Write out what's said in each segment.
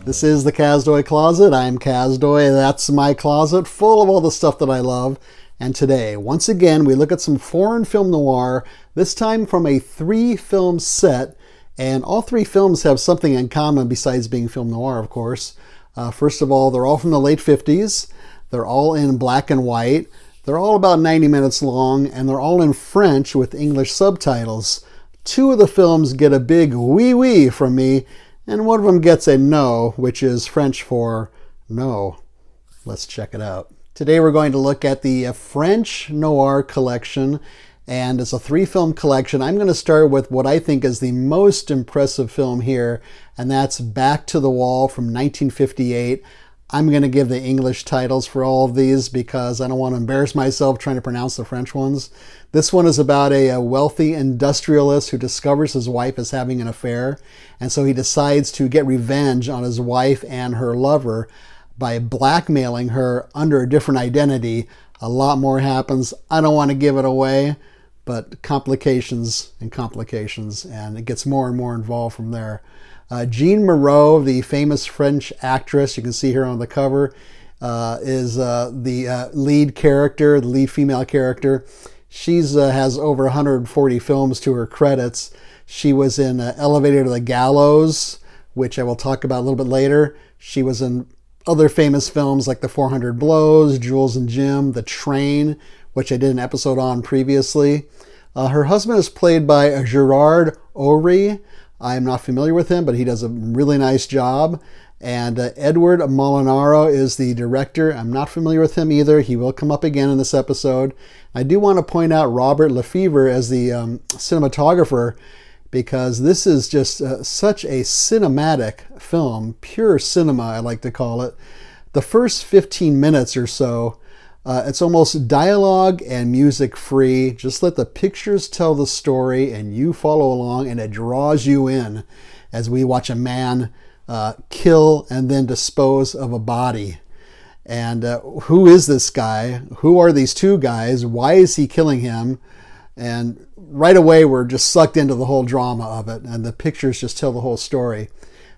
This is the Kazdoy Closet. I'm Kazdoy. That's my closet full of all the stuff that I love. And today, once again, we look at some foreign film noir, this time from a 3-film set. And all 3 films have something in common besides being film noir, of course. First of all, they're all from the late 50s. They're all in black and white. They're all about 90 minutes long, and they're all in French with English subtitles. 2 of the films get a big oui from me, and one of them gets a no, which is French for no. Let's check it out. Today we're going to look at the French Noir collection, and it's a 3-film collection. I'm going to start with what I think is the most impressive film here, and that's Back to the Wall from 1958. I'm going to give the English titles for all of these because I don't want to embarrass myself trying to pronounce the French ones. This one is about a wealthy industrialist who discovers his wife is having an affair, and so he decides to get revenge on his wife and her lover by blackmailing her under a different identity. A lot more happens. I don't want to give it away, but complications, and it gets more and more involved from there. Jeanne Moreau, the famous French actress, you can see her on the cover, is the lead character, the lead female character. She has over 140 films to her credits. She was in Elevator to the Gallows, which I will talk about a little bit later. She was in other famous films like The 400 Blows, Jules and Jim, The Train, which I did an episode on previously. Her husband is played by Gerard Ory. I'm not familiar with him, but he does a really nice job. And Edward Molinaro is the director. I'm not familiar with him either. He will come up again in this episode. I do want to point out Robert Lefevre as the cinematographer, because this is just such a cinematic film, pure cinema, I like to call it. The first 15 minutes or so, it's almost dialogue and music free. Just let the pictures tell the story and you follow along, and it draws you in as we watch a man kill and then dispose of a body. And who is this guy? Who are these 2 guys? Why is he killing him? And right away we're just sucked into the whole drama of it, and the pictures just tell the whole story.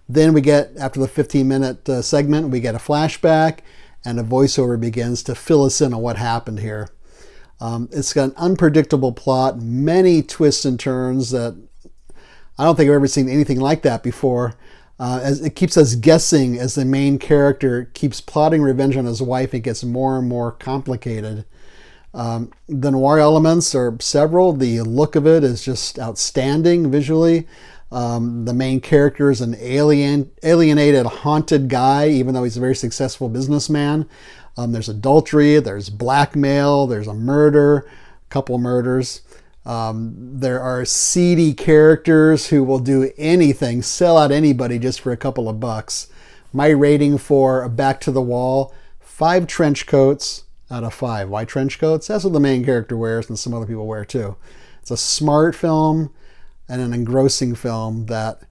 Then we get, after the 15-minute segment, we get a flashback, and a voiceover begins to fill us in on what happened here. It's got an unpredictable plot, many twists and turns that I don't think I've ever seen anything like that before. As it keeps us guessing as the main character keeps plotting revenge on his wife. It gets more and more complicated. The noir elements are several. The look of it is just outstanding visually. The main character is an alienated, haunted guy, even though he's a very successful businessman. There's adultery, there's blackmail, there's a murder, a couple murders. There are seedy characters who will do anything, sell out anybody just for a couple of bucks. My rating for Back to the Wall, 5 trench coats out of 5. Why trench coats? That's what the main character wears, and some other people wear too. It's a smart film and an engrossing film that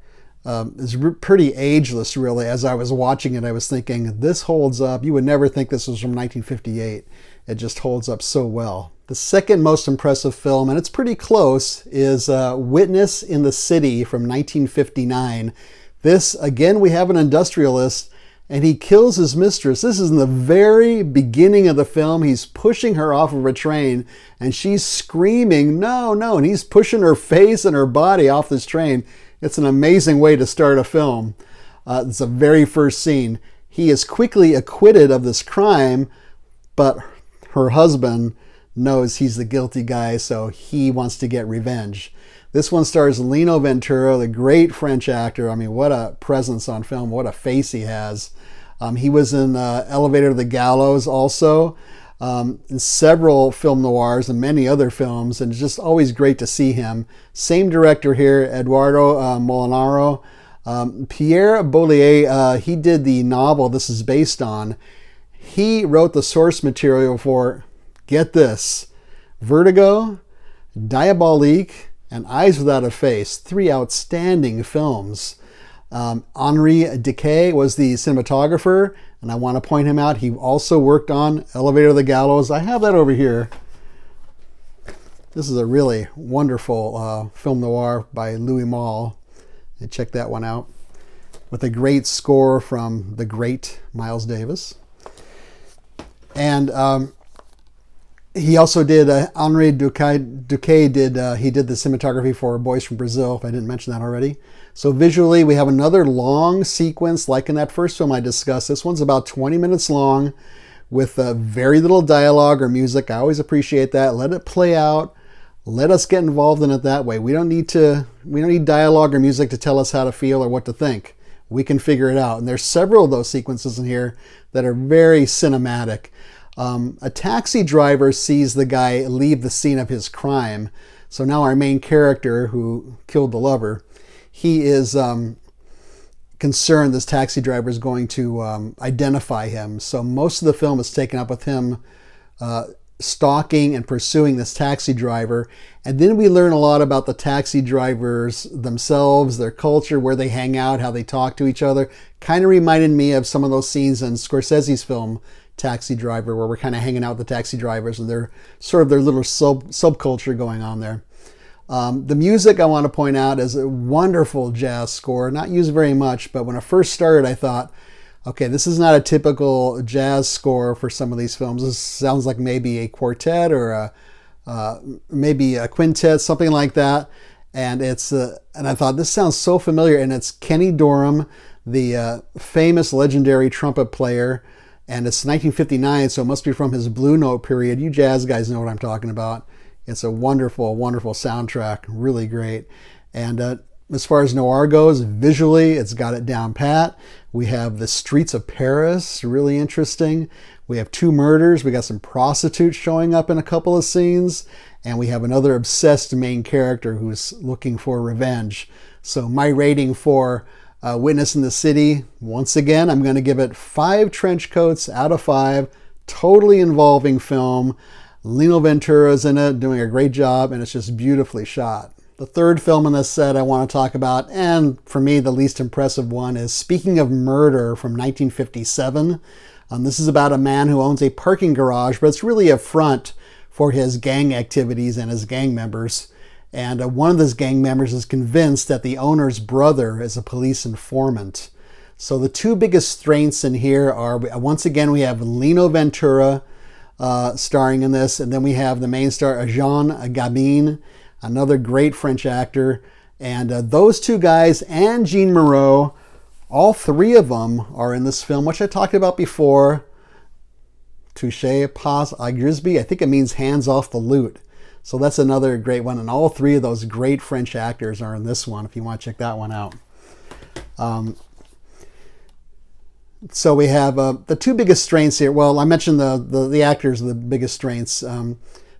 is pretty ageless, really. As I was watching it, I was thinking, this holds up. You would never think this was from 1958. It just holds up so well. The second most impressive film, and it's pretty close, is Witness in the City from 1959. This, again, we have an industrialist, and he kills his mistress. This is in the very beginning of the film. He's pushing her off of a train, and she's screaming, no, no, and he's pushing her face and her body off this train. It's an amazing way to start a film. It's the very first scene. He is quickly acquitted of this crime, but her husband knows he's the guilty guy, so he wants to get revenge. This one stars Lino Ventura, the great French actor. I mean, what a presence on film, what a face he has. He was in Elevator to the Gallows also, in several film noirs and many other films, and it's just always great to see him. Same director here, Eduardo Molinaro. Pierre Bollier, he did the novel this is based on. He wrote the source material for, get this, Vertigo, Diabolique, and Eyes Without a Face, 3 outstanding films. Henri Decay was the cinematographer, and I want to point him out. He also worked on Elevator to the Gallows. I have that over here. This is a really wonderful film noir by Louis Malle. Check that one out. with a great score from the great Miles Davis. And he also did, Henri Duque did the cinematography for Boys from Brazil, if I didn't mention that already. So visually, we have another long sequence like in that first film I discussed. This one's about 20 minutes long with very little dialogue or music. I always appreciate that. Let it play out. Let us get involved in it that way. We don't need dialogue or music to tell us how to feel or what to think. We can figure it out. And there's several of those sequences in here that are very cinematic. A taxi driver sees the guy leave the scene of his crime. So now our main character who killed the lover, he is concerned this taxi driver is going to identify him. So most of the film is taken up with him stalking and pursuing this taxi driver. And then we learn a lot about the taxi drivers themselves, their culture, where they hang out, how they talk to each other. Kind of reminded me of some of those scenes in Scorsese's film Taxi Driver, where we're kind of hanging out with the taxi drivers and they're sort of their little subculture going on there. The music I want to point out is a wonderful jazz score, not used very much, but when I first started I thought, okay, this is not a typical jazz score for some of these films. This sounds like maybe a quartet or maybe a quintet, something like that. And and I thought, this sounds so familiar. And it's Kenny Dorham, the famous legendary trumpet player. And it's 1959, so it must be from his Blue Note period. You jazz guys know what I'm talking about. It's a wonderful, wonderful soundtrack. Really great. And as far as Noir goes, visually, it's got it down pat. We have the streets of Paris, really interesting. We have 2 murders. We got some prostitutes showing up in a couple of scenes. And we have another obsessed main character who's looking for revenge. So my rating for Witness in the City, once again, I'm going to give it 5 trench coats out of 5. Totally involving film. Lino Ventura's in it, doing a great job, and it's just beautifully shot. The third film in this set I want to talk about, and for me the least impressive one, is Speaking of Murder from 1957. This is about a man who owns a parking garage, but it's really a front for his gang activities and his gang members. And one of his gang members is convinced that the owner's brother is a police informant. So the 2 biggest strengths in here are, once again, we have Lino Ventura starring in this, and then we have the main star, Jean Gabin, another great French actor. And those 2 guys and Jean Moreau, all 3 of them are in this film, which I talked about before. Touché pas à Grisby. I think it means hands off the loot. So that's another great one. And all 3 of those great French actors are in this one, if you want to check that one out. So we have the 2 biggest strengths here. Well, I mentioned the actors are the biggest strengths.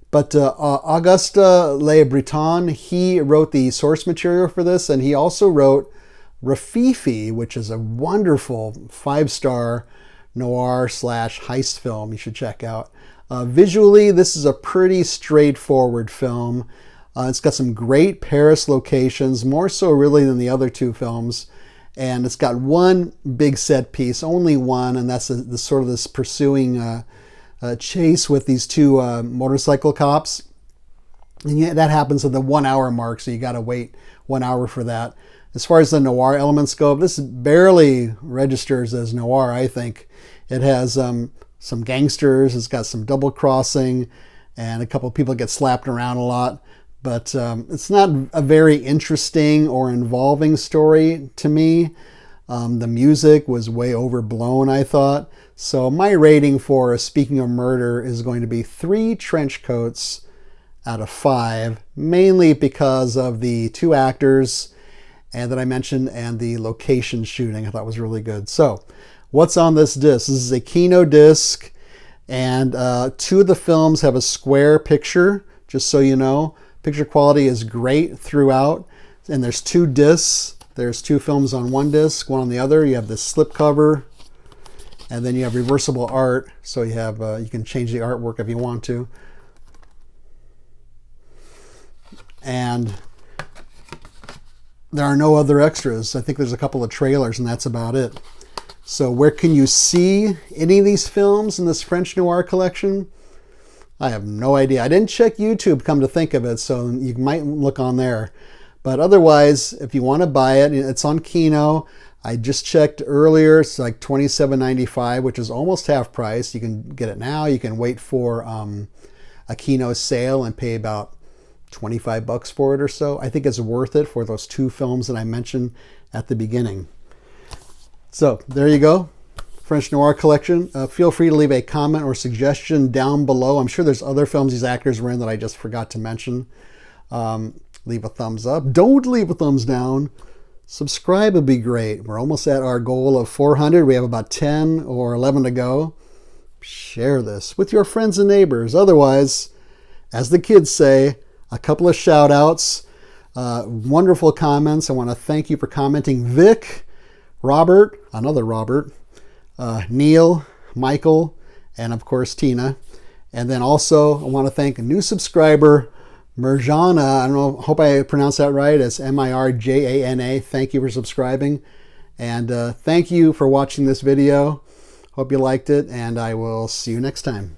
But Auguste Le Breton, he wrote the source material for this, and he also wrote Rafifi, which is a wonderful 5-star noir / heist film you should check out. Visually, this is a pretty straightforward film. It's got some great Paris locations, more so really than the other 2 films. And it's got one big set piece, only one, and that's the sort of this pursuing chase with these 2 motorcycle cops. And yeah, that happens at the 1 hour mark, so you got to wait 1 hour for that. As far as the noir elements go, this barely registers as noir, I think. It has some gangsters, it's got some double crossing, and a couple of people get slapped around a lot. But it's not a very interesting or involving story to me. The music was way overblown, I thought. So my rating for Speaking of Murder is going to be 3 trench coats out of 5, mainly because of the 2 actors that I mentioned and the location shooting I thought was really good. So what's on this disc? This is a Kino disc, and 2 of the films have a square picture, just so you know. Picture quality is great throughout, and there's 2 discs. There's 2 films on one disc, one on the other. You have this slip cover, and then you have reversible art, so you have you can change the artwork if you want to. And there are no other extras. I think there's a couple of trailers, and that's about it. So where can you see any of these films in this French Noir collection? I have no idea. I didn't check YouTube, come to think of it, so you might look on there. But otherwise, if you want to buy it, it's on Kino. I just checked earlier, it's like $27.95, which is almost half price. You can get it now. You can wait for a Kino sale and pay about 25 bucks for it or so. I think it's worth it for those two films that I mentioned at the beginning. So there you go. French Noir collection. Feel free to leave a comment or suggestion down below. I'm sure there's other films these actors were in that I just forgot to mention. Leave a thumbs up. Don't leave a thumbs down. Subscribe would be great. We're almost at our goal of 400. We have about 10 or 11 to go. Share this with your friends and neighbors. Otherwise, as the kids say, a couple of shout outs, wonderful comments. I want to thank you for commenting. Vic, Robert, another Robert, Neil, Michael, and of course Tina. And then also I want to thank a new subscriber, Mirjana. I don't know, hope I pronounced that right. It's Mirjana. Thank you for subscribing. And thank you for watching this video. Hope you liked it, and I will see you next time.